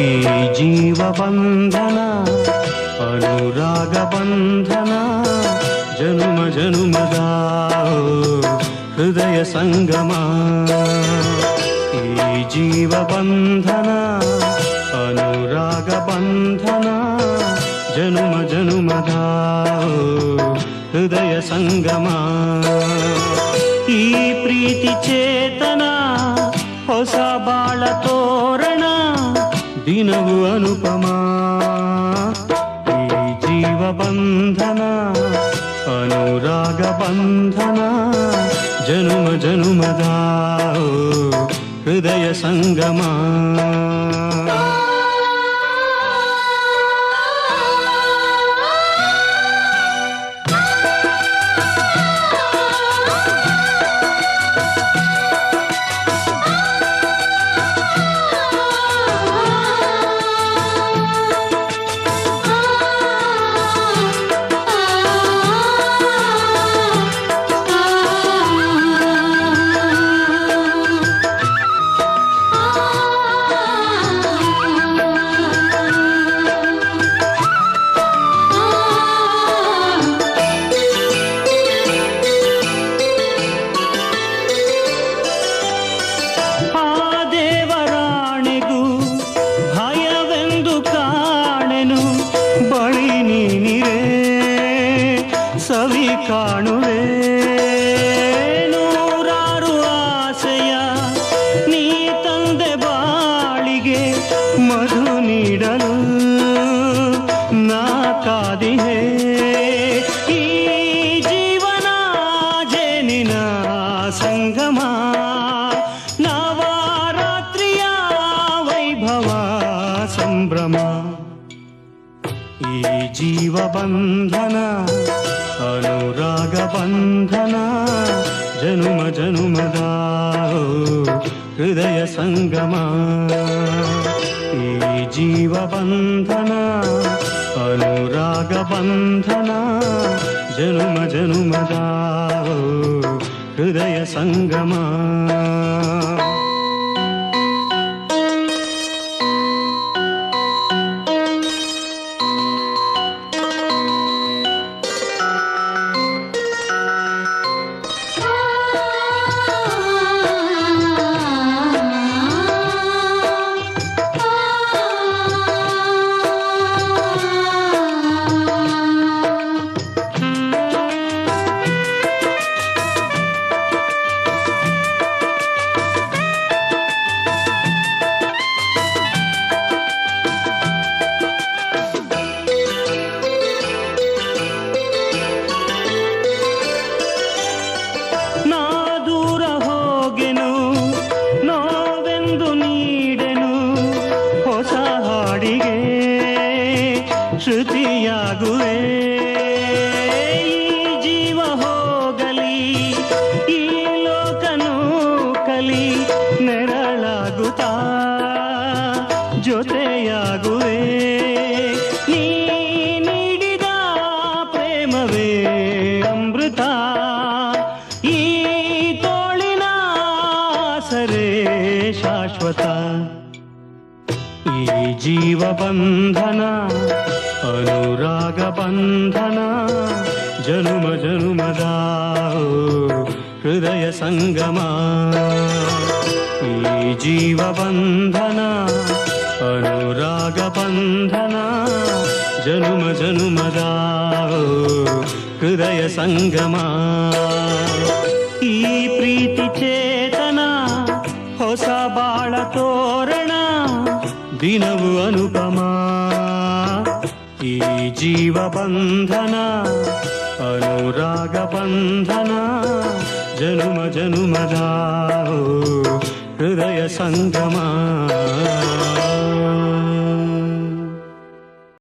ಈ ಜೀವ ಬಂಧನ ಅನುರಾಗ ಬಂಧನ ಜನುಮ ಜನುಮದ ಹೃದಯ ಸಂಗಮ. ಈ ಜೀವ ಬಂಧನ ಅನುರಾಗ ಬಂಧನ ಜನುಮ ಜನುಮದ ಹೃದಯ ಸಂಗಮ. ಈ ಪ್ರೀತಿ ಚೇತನ ಹೊಸ ಬಾಳ ತೋರಣ ದಿನವು ಅನುಪಮ. ಈ ಜೀವ ಬಂಧನ ಅನುರಾಗ ಬಂಧನ ಜನುಮ ಜನುಮದ ಹೃದಯ ಸಂಗಮ. ಸವಿ ಕಾಣುವೆ ನೂರಾರು ಆಸೆಯ ನೀ ತಂದೆ ಬಾಳಿಗೆ ಮಧು ನೀಡಲು ನಾ ಕಾದಿಹೆ. ಈ ಜೀವನ ಜೇನಿನ ಸಂಗಮ ನವರಾತ್ರಿಯ ವೈಭವ ಸಂಭ್ರಮ. ಈ ಜೀವ ಬಂಧನ ಅನುರಾಗ ಬಂಧನ ಜನುಮ ಜನುಮದ ಹೃದಯ ಸಂಗಮ. ಈ ಜೀವ ಬಂಧನ ಅನುರಾಗ ಬಂಧನ ಜನುಮ ಜನುಮದ ಹೃದಯ ಸಂಗಮ. ಶ್ರುತಿಯಾಗುವೆ ಈ ಜೀವ ಹೋಗಲಿ ಈ ಲೋಕನೂ ಕಲಿ ನೆರಳಾಗುತ್ತಾ ಜೊತೆಯಾಗುವೆ. ನೀ ನೀಡಿದ ಪ್ರೇಮವೇ ಅಮೃತ ಈ ತೋಳಿನ ಸರೇ ಶಾಶ್ವತ. ಈ ಜೀವ ಬಂಧನ ಅನುರಾಗ ಬಂಧನ ಜನುಮ ಜನುಮದ ಹೃದಯ ಸಂಗಮ. ಈ ಜೀವ ಬಂಧನ ಅನುರಾಗ ಬಂಧನ ಜನುಮ ಜನುಮದ ಹೃದಯ ಸಂಗಮ. ಈ ಪ್ರೀತಿ ಚೇತನ ಹೊಸ ಬಾಳ ತೋರಣ ದಿನವು ಅನುಪಮ. ಈ ಜೀವ ಬಂಧನ ಅನುರಾಗ ಬಂಧನ ಜನುಮ ಜನುಮದ ಹೃದಯ ಸಂಗಮ.